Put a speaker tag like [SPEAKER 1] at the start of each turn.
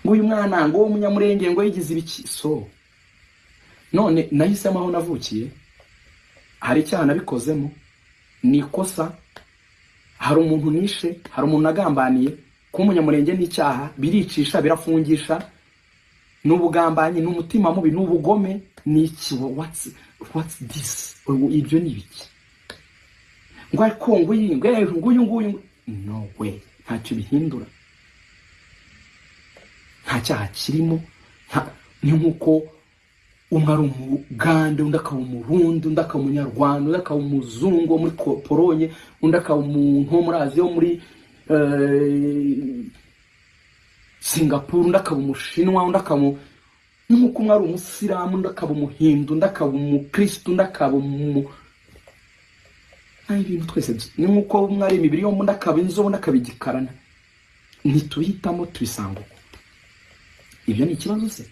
[SPEAKER 1] ngo uyu mwana ngo umunyamurenge ngo yigize ibiki. So none nahisemo aho navukiye, hari icyaha nabikozemo, ni ikosa, hari umuntu nishe, hari umuntu nagambaniye. Kuba umunyamurenge n'icyaha, biricisha, birafungisha, n'ubugambanyi, n'umutima mubi, n'ubugome, n'iki. What's this? Ibyo ni biki? Ngo ariko nguyu no way, ntacyo bihindura, nta cyaha kirimo. Ni nkuko umwe ari umugande, undi akaba umurundi, undi akaba umunyarwanda, undi akaba umuzungu muri Polonye, undi akaba umuntu wo muri Aziya, wo muri Singapore, undi akaba umushinwa, undi akaba nkuko umwe ari umusilamu, undi akaba umuhindu, undi akaba umukristo, undi akaba ibintu twese ni nkuko umwe ari imibiri yo, undi akaba inzobe, undi akaba igikarana. Ntituhitamo, tubisanga uko. Ibyo ni ikibazo se?